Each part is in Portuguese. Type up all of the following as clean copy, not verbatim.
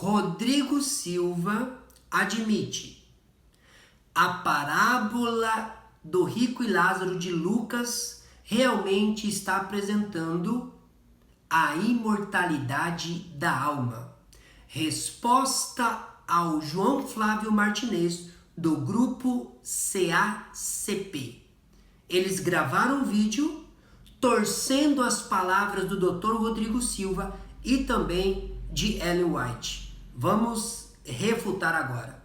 Rodrigo Silva admite: a parábola do rico e Lázaro de Lucas realmente está apresentando a imortalidade da alma. Resposta ao João Flávio Martinez, do grupo CACP. Eles gravaram um vídeo torcendo as palavras do Dr. Rodrigo Silva e também de Ellen White. Vamos refutar agora.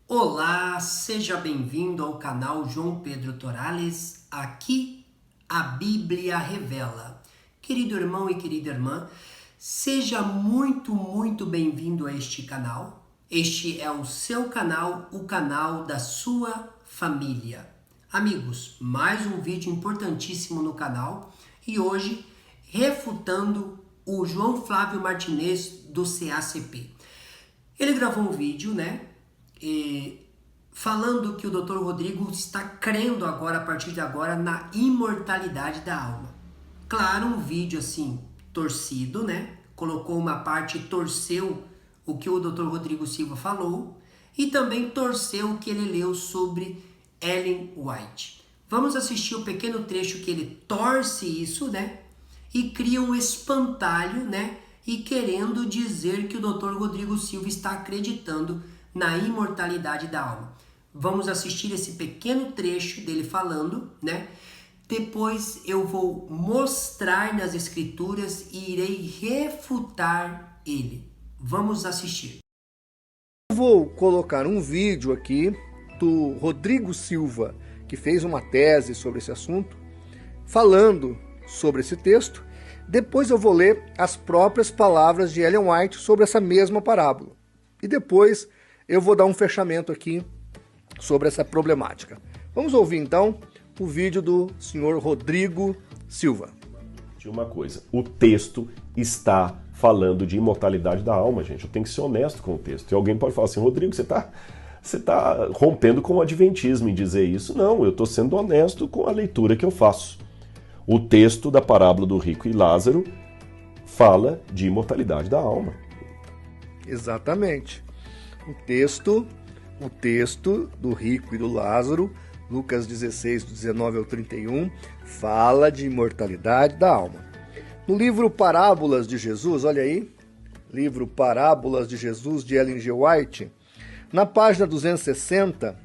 Olá, seja bem-vindo ao canal João Pedro Torales. Aqui a Bíblia revela. Querido irmão e querida irmã, seja muito bem-vindo a este canal. Este é o seu canal, o canal da sua família. Amigos, mais um vídeo importantíssimo no canal e hoje refutando o João Flávio Martinez do CACP. Ele gravou um vídeo, falando que o Dr. Rodrigo está crendo agora, a partir de agora, na imortalidade da alma. Claro, um vídeo assim, torcido, colocou uma parte e torceu o que o Dr. Rodrigo Silva falou e também torceu o que ele leu sobre Ellen White. Vamos assistir o pequeno trecho que ele torce isso, e cria um espantalho, e querendo dizer que o Dr. Rodrigo Silva está acreditando na imortalidade da alma. Vamos assistir esse pequeno trecho dele falando, Depois eu vou mostrar nas escrituras e irei refutar ele. Vamos assistir. Vou colocar um vídeo aqui do Rodrigo Silva, que fez uma tese sobre esse assunto, falando sobre esse texto. Depois eu vou ler as próprias palavras de Ellen White sobre essa mesma parábola. E depois eu vou dar um fechamento aqui sobre essa problemática. Vamos ouvir então o vídeo do senhor Rodrigo Silva. De uma coisa, o texto está falando de imortalidade da alma, gente. Eu tenho que ser honesto com o texto. E alguém pode falar assim: Rodrigo, você está rompendo com o adventismo em dizer isso. Não, eu estou sendo honesto com a leitura que eu faço. O texto da parábola do rico e Lázaro fala de imortalidade da alma. Exatamente. O texto do rico e do Lázaro, Lucas 16, do 19 ao 31, fala de imortalidade da alma. No livro Parábolas de Jesus, olha aí, livro Parábolas de Jesus, de Ellen G. White, na página 260,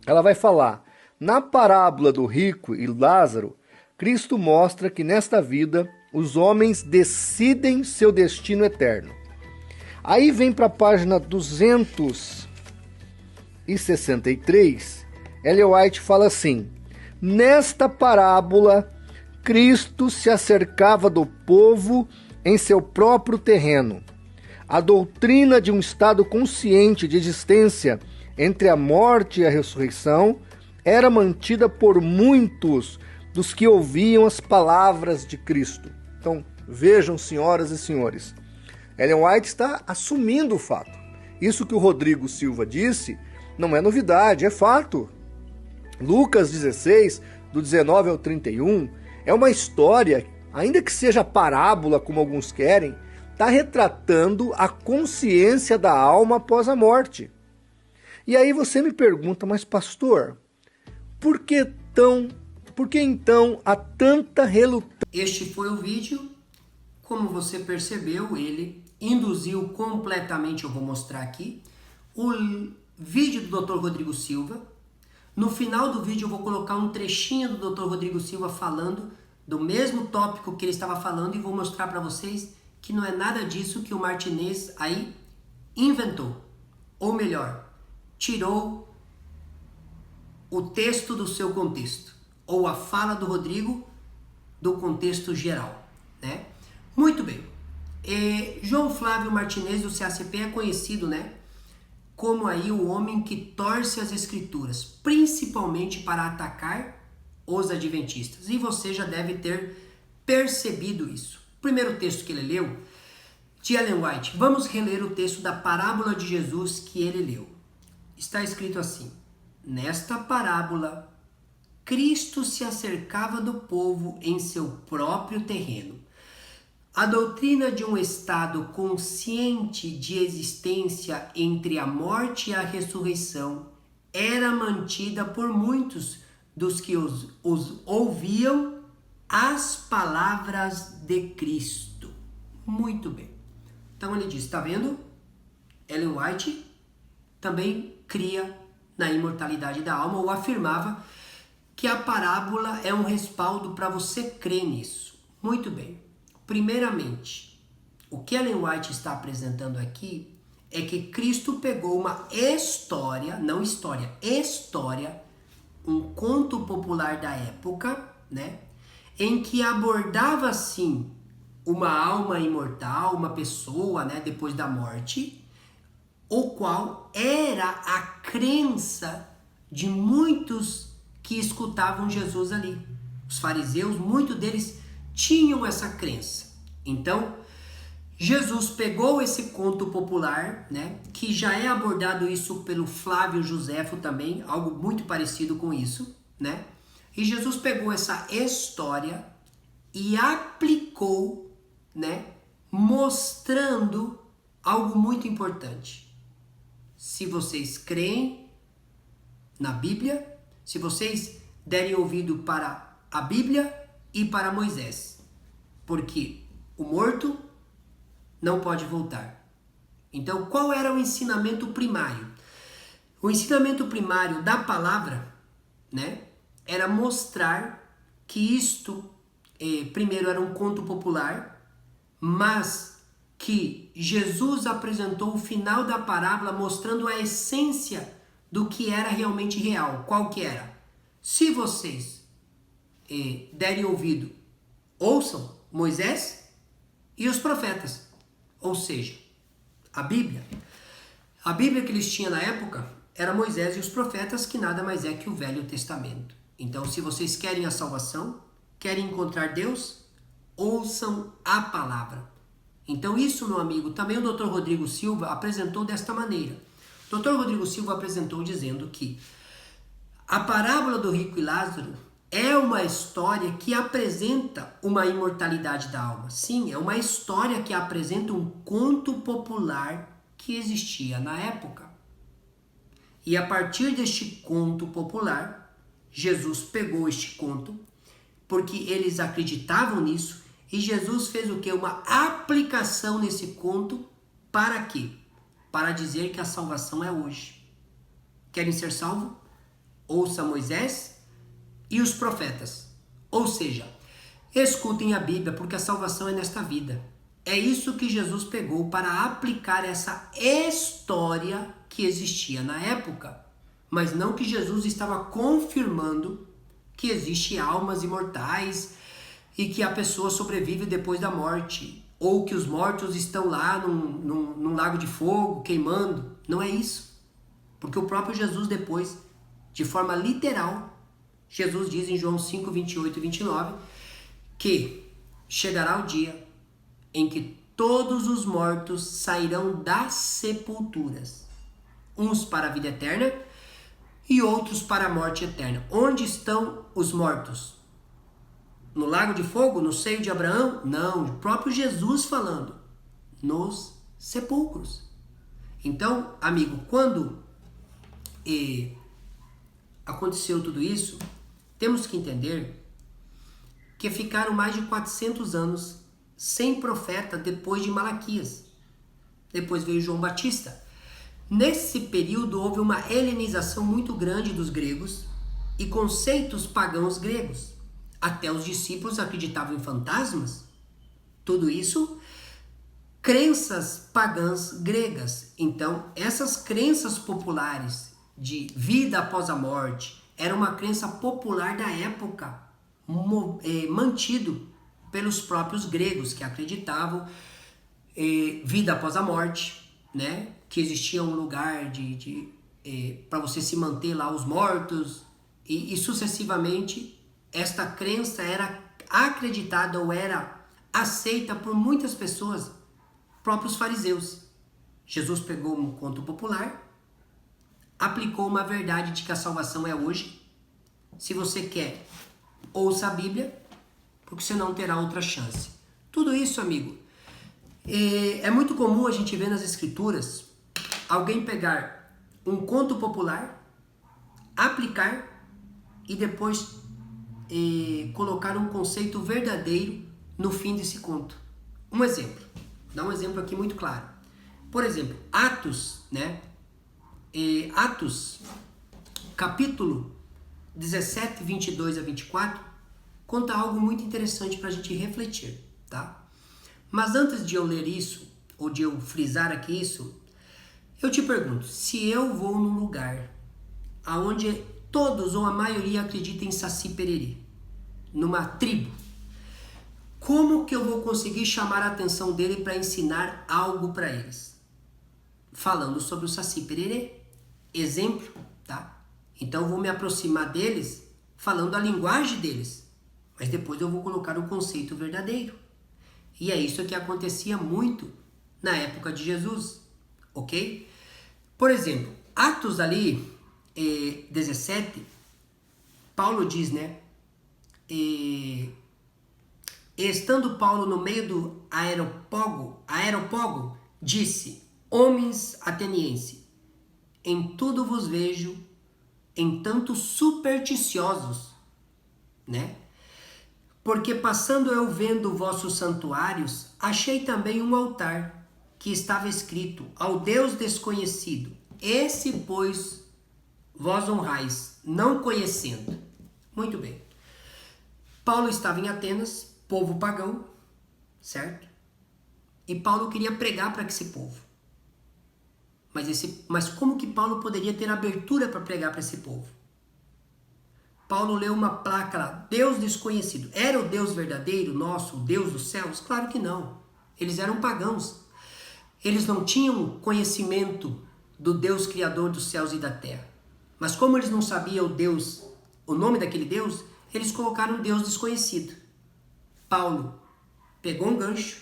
ela vai falar: na parábola do rico e Lázaro, Cristo mostra que nesta vida os homens decidem seu destino eterno. Aí vem para a página 263, Ellen White fala assim: nesta parábola, Cristo se acercava do povo em seu próprio terreno. A doutrina de um estado consciente de existência entre a morte e a ressurreição era mantida por muitos dos que ouviam as palavras de Cristo. Então, vejam, senhoras e senhores, Ellen White está assumindo o fato. Isso que o Rodrigo Silva disse não é novidade, é fato. Lucas 16, do 19 ao 31, é uma história, ainda que seja parábola, como alguns querem, está retratando a consciência da alma após a morte. E aí você me pergunta: mas pastor, por que então há tanta relutância? Este foi o vídeo. Como você percebeu, ele induziu completamente, eu vou mostrar aqui, o vídeo do Dr. Rodrigo Silva. No final do vídeo eu vou colocar um trechinho do Dr. Rodrigo Silva falando do mesmo tópico que ele estava falando e vou mostrar para vocês que não é nada disso que o Martinez aí inventou. Ou melhor, tirou o texto do seu contexto, ou a fala do Rodrigo do contexto geral, Muito bem. João Flávio Martinez do CACP é conhecido, como aí o homem que torce as escrituras, principalmente para atacar os adventistas. E você já deve ter percebido isso. O primeiro texto que ele leu, de Ellen White. Vamos reler o texto da parábola de Jesus que ele leu. Está escrito assim: nesta parábola, Cristo se acercava do povo em seu próprio terreno. A doutrina de um estado consciente de existência entre a morte e a ressurreição era mantida por muitos dos que os ouviam as palavras de Cristo. Muito bem. Então ele diz, está vendo? Ellen White também cria na imortalidade da alma, ou afirmava que a parábola é um respaldo para você crer nisso. Muito bem. Primeiramente, o que Ellen White está apresentando aqui é que Cristo pegou uma história, não história, um conto popular da época, né, em que abordava assim uma alma imortal, uma pessoa, né, depois da morte, o qual era a crença de muitos que escutavam Jesus ali. Os fariseus, muitos deles tinham essa crença. Então, Jesus pegou esse conto popular, né, que já é abordado isso pelo Flávio Joséfo também, algo muito parecido com isso, né? E Jesus pegou essa história e aplicou, né, mostrando algo muito importante. Se vocês creem na Bíblia, se vocês derem ouvido para a Bíblia e para Moisés, porque o morto não pode voltar. Então, qual era o ensinamento primário? O ensinamento primário da palavra, né, era mostrar que isto, primeiro, era um conto popular, mas que Jesus apresentou o final da parábola mostrando a essência do que era realmente real. Qual que era? Se vocês derem ouvido, ouçam Moisés e os profetas. Ou seja, a Bíblia que eles tinham na época era Moisés e os profetas, que nada mais é que o Velho Testamento. Então, se vocês querem a salvação, querem encontrar Deus, ouçam a palavra. Então isso, meu amigo, também o Dr. Rodrigo Silva apresentou desta maneira. O Dr. Rodrigo Silva apresentou dizendo que a parábola do rico e Lázaro é uma história que apresenta uma imortalidade da alma. Sim, é uma história que apresenta um conto popular que existia na época. E a partir deste conto popular, Jesus pegou este conto, porque eles acreditavam nisso, e Jesus fez o quê? Uma aplicação nesse conto. Para quê? Para dizer que a salvação é hoje. Querem ser salvos? Ouça Moisés e os profetas. Ou seja, escutem a Bíblia, porque a salvação é nesta vida. É isso que Jesus pegou para aplicar essa história que existia na época. Mas não que Jesus estava confirmando que existem almas imortais e que a pessoa sobrevive depois da morte, ou que os mortos estão lá num lago de fogo, queimando. Não é isso. Porque o próprio Jesus depois, de forma literal, Jesus diz em João 5, 28 e 29, que chegará o dia em que todos os mortos sairão das sepulturas, uns para a vida eterna e outros para a morte eterna. Onde estão os mortos? No lago de fogo? No seio de Abraão? Não, o próprio Jesus falando. Nos sepulcros. Então, amigo, quando aconteceu tudo isso, temos que entender que ficaram mais de 400 anos sem profeta depois de Malaquias. Depois veio João Batista. Nesse período houve uma helenização muito grande dos gregos e conceitos pagãos gregos. Até os discípulos acreditavam em fantasmas. Tudo isso, crenças pagãs gregas. Então, essas crenças populares de vida após a morte era uma crença popular da época, mantido pelos próprios gregos, que acreditavam vida após a morte, né? Que existia um lugar para você se manter lá, os mortos, e sucessivamente. Esta crença era acreditada ou era aceita por muitas pessoas, próprios fariseus. Jesus pegou um conto popular, aplicou uma verdade de que a salvação é hoje. Se você quer, ouça a Bíblia, porque você não terá outra chance. Tudo isso, amigo, é muito comum a gente ver nas escrituras alguém pegar um conto popular, aplicar e depois colocar um conceito verdadeiro no fim desse conto. Um exemplo, dá um exemplo aqui muito claro. Por exemplo, Atos, né? Atos, capítulo 17, 22 a 24, conta algo muito interessante para a gente refletir, tá? Mas antes de eu ler isso, ou de eu frisar aqui isso, eu te pergunto, se eu vou num lugar onde todos ou a maioria acreditam em Saci Pererê, numa tribo, como que eu vou conseguir chamar a atenção dele para ensinar algo para eles? Falando sobre o Saci Pererê. Exemplo, tá? Então eu vou me aproximar deles falando a linguagem deles, mas depois eu vou colocar o conceito verdadeiro. E é isso que acontecia muito na época de Jesus, ok? Por exemplo, Atos ali, 17, Paulo diz, né? Estando Paulo no meio do aerópago, disse: homens atenienses, em tudo vos vejo, em tanto supersticiosos, né? Porque passando eu vendo vossos santuários, achei também um altar, que estava escrito, ao Deus desconhecido. Esse, pois, vós honrais, não conhecendo. Muito bem. Paulo estava em Atenas, povo pagão, certo? E Paulo queria pregar para esse povo. Mas como que Paulo poderia ter abertura para pregar para esse povo? Paulo leu uma placa lá, Deus desconhecido. Era o Deus verdadeiro, nosso, o Deus dos céus? Claro que não. Eles eram pagãos. Eles não tinham conhecimento do Deus criador dos céus e da terra. Mas como eles não sabiam o nome daquele Deus, eles colocaram um Deus desconhecido. Paulo pegou um gancho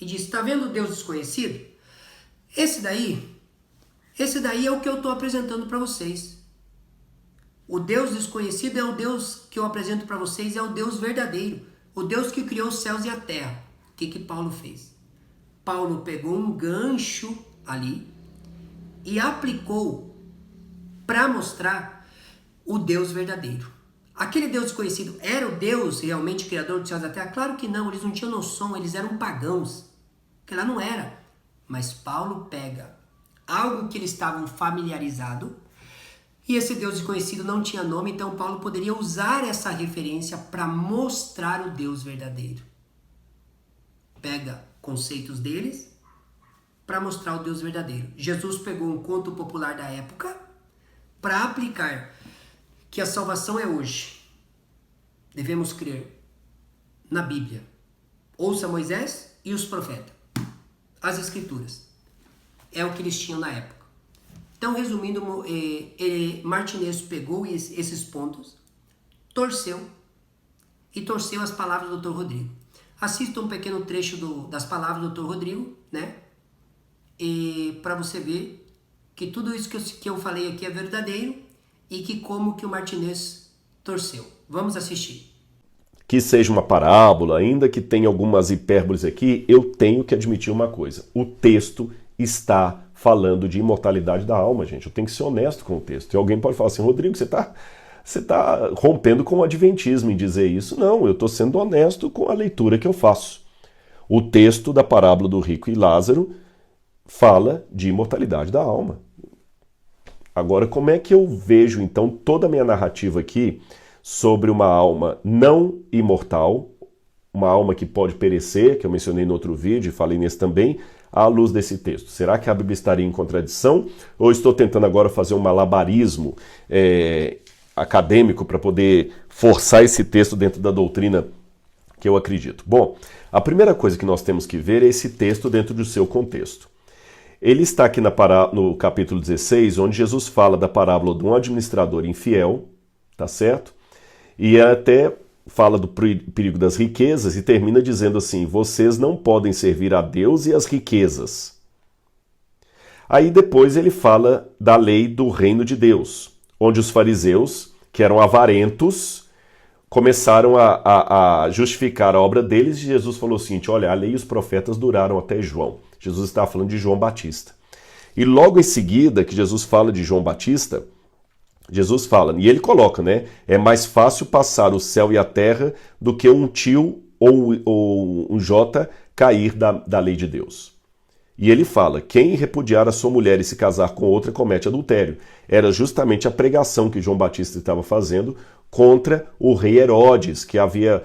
e disse, está vendo o Deus desconhecido? Esse daí é o que eu estou apresentando para vocês. O Deus desconhecido é o Deus que eu apresento para vocês, é o Deus verdadeiro. O Deus que criou os céus e a terra. O que Paulo fez? Paulo pegou um gancho ali e aplicou para mostrar o Deus verdadeiro. Aquele Deus desconhecido era o Deus realmente criador dos céus e da terra? Claro que não, eles não tinham noção, eles eram pagãos. Que lá não era. Mas Paulo pega algo que eles estavam familiarizados e esse Deus desconhecido não tinha nome, então Paulo poderia usar essa referência para mostrar o Deus verdadeiro. Pega conceitos deles para mostrar o Deus verdadeiro. Jesus pegou um conto popular da época para aplicar que a salvação é hoje. Devemos crer na Bíblia. Ouça Moisés e os profetas. As Escrituras. É o que eles tinham na época. Então, resumindo, Martinez pegou esses pontos, torceu as palavras do Dr. Rodrigo. Assista um pequeno trecho das palavras do Dr. Rodrigo, né? Para você ver que tudo isso que eu falei aqui é verdadeiro e que como que o Martinez torceu. Vamos assistir. Que seja uma parábola, ainda que tenha algumas hipérboles aqui, eu tenho que admitir uma coisa. O texto está falando de imortalidade da alma, gente. Eu tenho que ser honesto com o texto. E alguém pode falar assim, Rodrigo, você está rompendo com o adventismo em dizer isso. Não, eu estou sendo honesto com a leitura que eu faço. O texto da parábola do rico e Lázaro fala de imortalidade da alma. Agora, como é que eu vejo, então, toda a minha narrativa aqui sobre uma alma não imortal, uma alma que pode perecer, que eu mencionei no outro vídeo e falei nesse também, à luz desse texto? Será que a Bíblia estaria em contradição? Ou estou tentando agora fazer um malabarismo acadêmico para poder forçar esse texto dentro da doutrina que eu acredito? Bom, a primeira coisa que nós temos que ver é esse texto dentro do seu contexto. Ele está aqui no capítulo 16, onde Jesus fala da parábola de um administrador infiel, tá certo? E até fala do perigo das riquezas e termina dizendo assim, vocês não podem servir a Deus e as riquezas. Aí depois ele fala da lei do reino de Deus, onde os fariseus, que eram avarentos, começaram a justificar a obra deles, e Jesus falou o seguinte: olha, a lei e os profetas duraram até João. Jesus estava falando de João Batista. E logo em seguida que Jesus fala de João Batista, Jesus fala, e ele coloca, né? É mais fácil passar o céu e a terra do que um tio ou um jota cair da lei de Deus. E ele fala, quem repudiar a sua mulher e se casar com outra comete adultério. Era justamente a pregação que João Batista estava fazendo contra o rei Herodes, que havia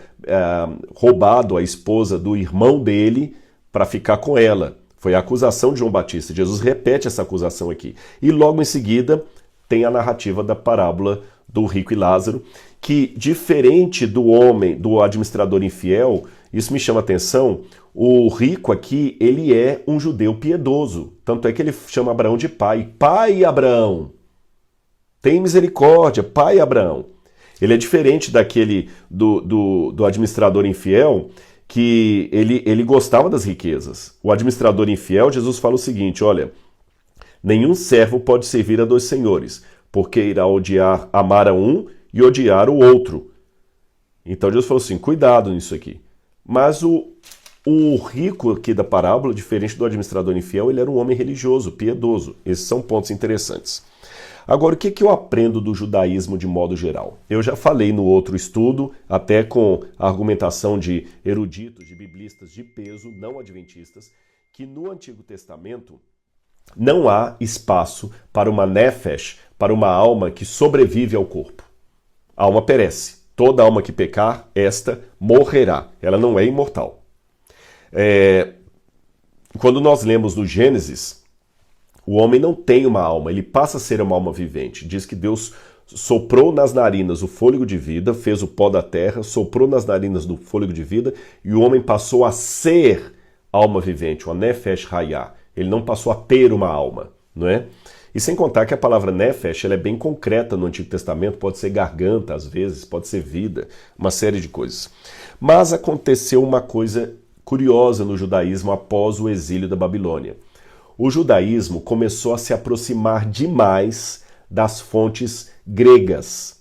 roubado a esposa do irmão dele para ficar com ela. Foi a acusação de João Batista. Jesus repete essa acusação aqui. E logo em seguida tem a narrativa da parábola do rico e Lázaro, que, diferente do homem, do administrador infiel, isso me chama a atenção, o rico aqui, ele é um judeu piedoso. Tanto é que ele chama Abraão de pai. Pai Abraão, tem misericórdia, pai Abraão. Ele é diferente daquele do administrador infiel, que ele gostava das riquezas. O administrador infiel, Jesus fala o seguinte, olha, nenhum servo pode servir a dois senhores, porque irá amar a um e odiar o outro. Então Jesus falou assim, cuidado nisso aqui. Mas o rico aqui da parábola, diferente do administrador infiel, ele era um homem religioso, piedoso. Esses são pontos interessantes. Agora, o que eu aprendo do judaísmo de modo geral? Eu já falei no outro estudo, até com a argumentação de eruditos, de biblistas de peso, não adventistas, que no Antigo Testamento não há espaço para uma nefesh, para uma alma que sobrevive ao corpo. A alma perece. Toda alma que pecar, esta morrerá. Ela não é imortal. Quando nós lemos no Gênesis, o homem não tem uma alma, ele passa a ser uma alma vivente. Diz que Deus soprou nas narinas o fôlego de vida, fez o pó da terra, soprou nas narinas do fôlego de vida, e o homem passou a ser alma vivente, o nefesh hayah. Ele não passou a ter uma alma, não é? E sem contar que a palavra nefesh ela é bem concreta no Antigo Testamento, pode ser garganta às vezes, pode ser vida, uma série de coisas. Mas aconteceu uma coisa curiosa no judaísmo após o exílio da Babilônia. O judaísmo começou a se aproximar demais das fontes gregas.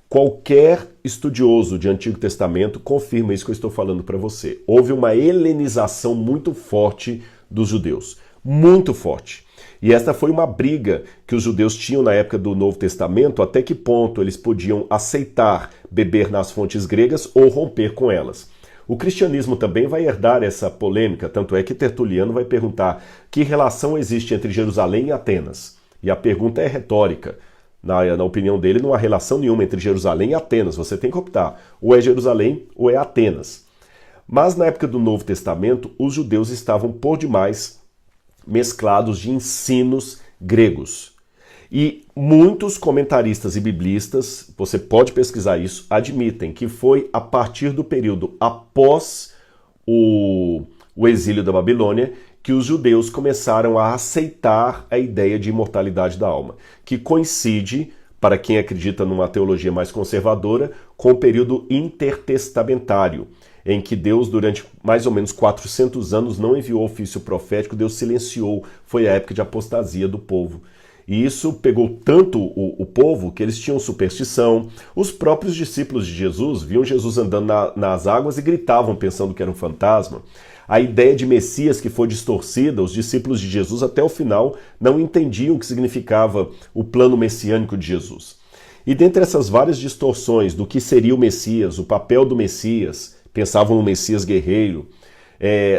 Qualquer estudioso de Antigo Testamento confirma isso que eu estou falando para você. Houve uma helenização muito forte dos judeus, muito forte. E esta foi uma briga que os judeus tinham na época do Novo Testamento, até que ponto eles podiam aceitar beber nas fontes gregas ou romper com elas. O cristianismo também vai herdar essa polêmica, tanto é que Tertuliano vai perguntar que relação existe entre Jerusalém e Atenas. E a pergunta é retórica. Na opinião dele, não há relação nenhuma entre Jerusalém e Atenas. Você tem que optar, ou é Jerusalém ou é Atenas. Mas na época do Novo Testamento, os judeus estavam por demais mesclados de ensinos gregos. E muitos comentaristas e biblistas, você pode pesquisar isso, admitem que foi a partir do período após o exílio da Babilônia que os judeus começaram a aceitar a ideia de imortalidade da alma, que coincide, para quem acredita numa teologia mais conservadora, com o período intertestamentário, em que Deus, durante mais ou menos 400 anos, não enviou ofício profético, Deus silenciou, foi a época de apostasia do povo. E isso pegou tanto o povo que eles tinham superstição. Os próprios discípulos de Jesus viam Jesus andando nas águas e gritavam pensando que era um fantasma. A ideia de Messias que foi distorcida, os discípulos de Jesus até o final não entendiam o que significava o plano messiânico de Jesus. E dentre essas várias distorções do que seria o Messias, o papel do Messias, pensavam no Messias guerreiro,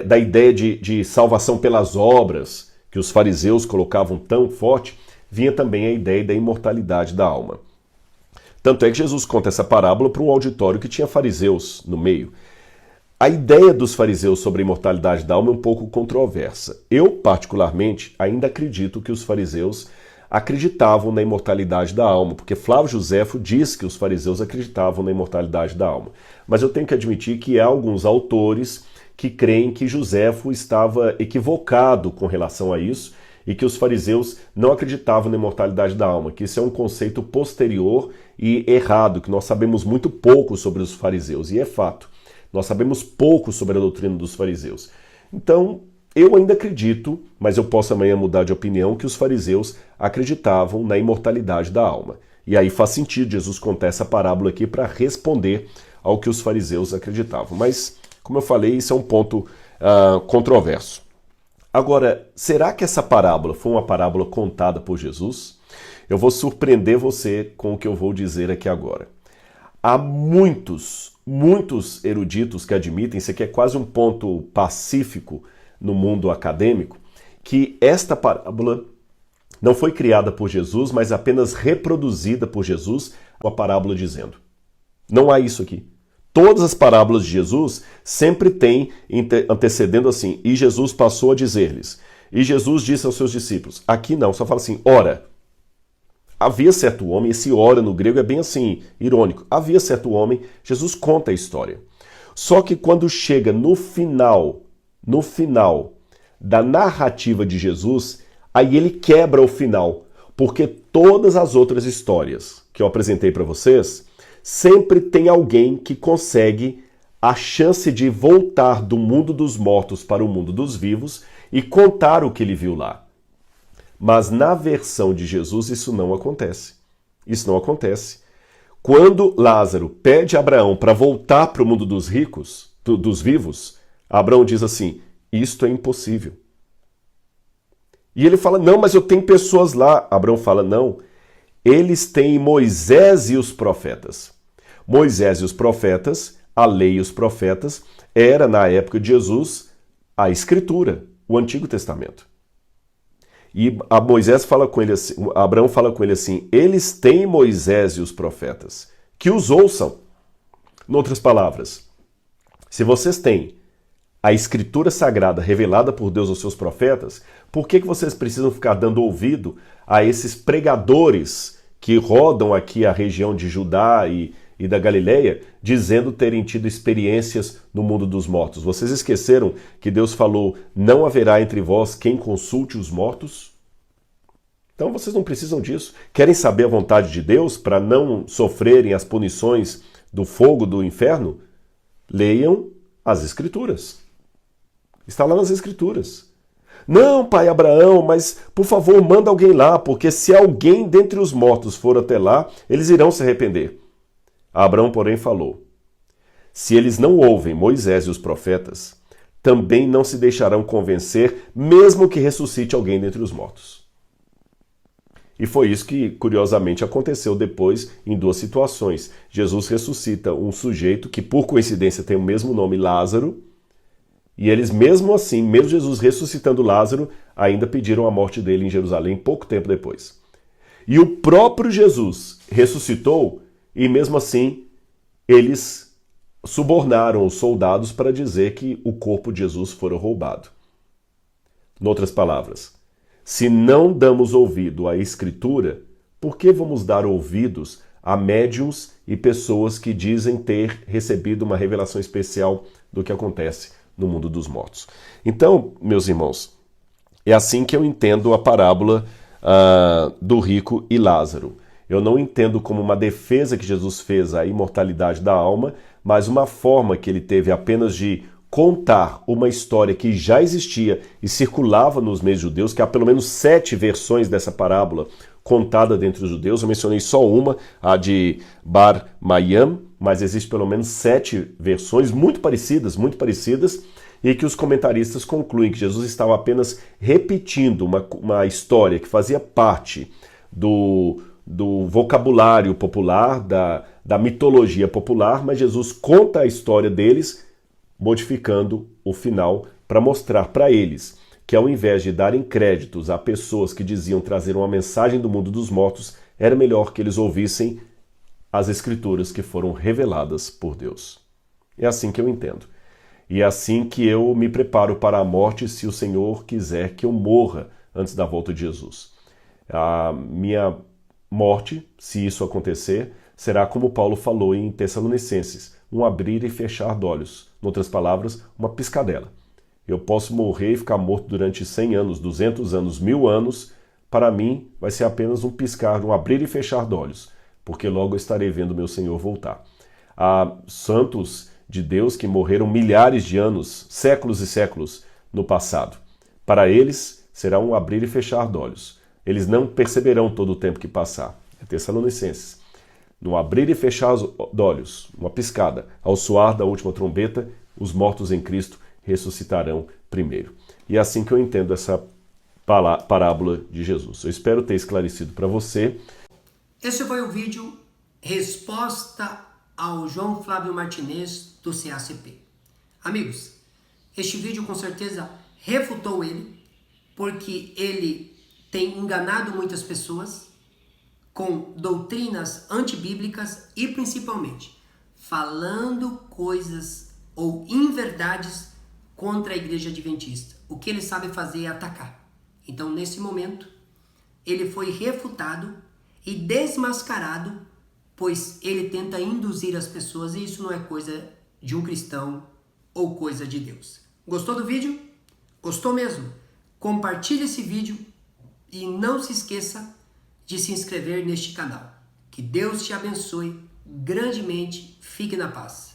da ideia de salvação pelas obras, que os fariseus colocavam tão forte, vinha também a ideia da imortalidade da alma. Tanto é que Jesus conta essa parábola para um auditório que tinha fariseus no meio. A ideia dos fariseus sobre a imortalidade da alma é um pouco controversa. Eu, particularmente, ainda acredito que os fariseus acreditavam na imortalidade da alma, porque Flávio Joséfo diz que os fariseus acreditavam na imortalidade da alma. Mas eu tenho que admitir que há alguns autores que creem que Joséfo estava equivocado com relação a isso, e que os fariseus não acreditavam na imortalidade da alma, que isso é um conceito posterior e errado, que nós sabemos muito pouco sobre os fariseus, e é fato. Nós sabemos pouco sobre a doutrina dos fariseus. Então, eu ainda acredito, mas eu posso amanhã mudar de opinião, que os fariseus acreditavam na imortalidade da alma. E aí faz sentido Jesus contar essa parábola aqui para responder ao que os fariseus acreditavam. Mas, como eu falei, isso é um ponto controverso. Agora, será que essa parábola foi uma parábola contada por Jesus? Eu vou surpreender você com o que eu vou dizer aqui agora. Há muitos eruditos que admitem, isso aqui é quase um ponto pacífico no mundo acadêmico, que esta parábola não foi criada por Jesus, mas apenas reproduzida por Jesus, uma parábola dizendo. Não há isso aqui. Todas as parábolas de Jesus sempre têm antecedendo assim, e Jesus passou a dizer-lhes. E Jesus disse aos seus discípulos. Aqui não, só fala assim, ora. Havia certo homem, esse ora no grego é bem assim, irônico. Havia certo homem, Jesus conta a história. Só que quando chega no final da narrativa de Jesus, aí ele quebra o final, porque todas as outras histórias que eu apresentei para vocês, sempre tem alguém que consegue a chance de voltar do mundo dos mortos para o mundo dos vivos e contar o que ele viu lá. Mas na versão de Jesus isso não acontece. Isso não acontece. Quando Lázaro pede a Abraão para voltar para o mundo dos ricos, dos vivos, Abraão diz assim, isto é impossível. E ele fala, não, mas eu tenho pessoas lá. Abraão fala, não, eles têm Moisés e os profetas. Moisés e os profetas, a lei e os profetas, era na época de Jesus a Escritura, o Antigo Testamento. E Abraão fala com ele assim, eles têm Moisés e os profetas, que os ouçam. Em outras palavras, se vocês têm a Escritura Sagrada revelada por Deus aos seus profetas, por que vocês precisam ficar dando ouvido a esses pregadores que rodam aqui a região de Judá e da Galileia, dizendo terem tido experiências no mundo dos mortos? Vocês esqueceram que Deus falou, não haverá entre vós quem consulte os mortos? Então vocês não precisam disso. Querem saber a vontade de Deus para não sofrerem as punições do fogo do inferno? Leiam as Escrituras. Está lá nas Escrituras. Não, pai Abraão, mas por favor manda alguém lá, porque se alguém dentre os mortos for até lá, eles irão se arrepender. Abraão, porém, falou, se eles não ouvem Moisés e os profetas, também não se deixarão convencer, mesmo que ressuscite alguém dentre os mortos. E foi isso que, curiosamente, aconteceu depois em duas situações. Jesus ressuscita um sujeito que, por coincidência, tem o mesmo nome, Lázaro, e eles, mesmo assim, mesmo Jesus ressuscitando Lázaro, ainda pediram a morte dele em Jerusalém pouco tempo depois. E o próprio Jesus ressuscitou, e mesmo assim, eles subornaram os soldados para dizer que o corpo de Jesus fora roubado. Em outras palavras, se não damos ouvido à Escritura, por que vamos dar ouvidos a médiuns e pessoas que dizem ter recebido uma revelação especial do que acontece no mundo dos mortos? Então, meus irmãos, é assim que eu entendo a parábola do rico e Lázaro. Eu não entendo como uma defesa que Jesus fez à imortalidade da alma, mas uma forma que ele teve apenas de contar uma história que já existia e circulava nos meios judeus, que há pelo menos 7 versões dessa parábola contada dentre os judeus. Eu mencionei só uma, a de Bar Mayam, mas existe pelo menos 7 versões muito parecidas, e que os comentaristas concluem que Jesus estava apenas repetindo uma história que fazia parte do vocabulário popular, da mitologia popular, mas Jesus conta a história deles, modificando o final para mostrar para eles que, ao invés de darem créditos a pessoas que diziam trazer uma mensagem do mundo dos mortos, era melhor que eles ouvissem as Escrituras que foram reveladas por Deus. É assim que eu entendo. E é assim que eu me preparo para a morte, se o Senhor quiser que eu morra antes da volta de Jesus. A minha morte, se isso acontecer, será como Paulo falou em Tessalonicenses, um abrir e fechar de olhos. Em outras palavras, uma piscadela. Eu posso morrer e ficar morto durante 100 anos, 200 anos, 1000 anos. Para mim, vai ser apenas um piscar, um abrir e fechar de olhos, porque logo eu estarei vendo meu Senhor voltar. Há santos de Deus que morreram milhares de anos, séculos e séculos, no passado. Para eles, será um abrir e fechar de olhos. Eles não perceberão todo o tempo que passar. É Tessalonicenses. No abrir e fechar de olhos, uma piscada, ao soar da última trombeta, os mortos em Cristo ressuscitarão primeiro. E é assim que eu entendo essa parábola de Jesus. Eu espero ter esclarecido para você. Esse foi o vídeo resposta ao João Flávio Martinez do CACP. Amigos, este vídeo com certeza refutou ele, porque ele tem enganado muitas pessoas com doutrinas antibíblicas e principalmente falando coisas ou inverdades contra a igreja adventista. O que ele sabe fazer é atacar. Então, nesse momento, ele foi refutado e desmascarado, pois ele tenta induzir as pessoas e isso não é coisa de um cristão ou coisa de Deus. Gostou do vídeo? Gostou mesmo? Compartilhe esse vídeo e não se esqueça de se inscrever neste canal. Que Deus te abençoe grandemente. Fique na paz.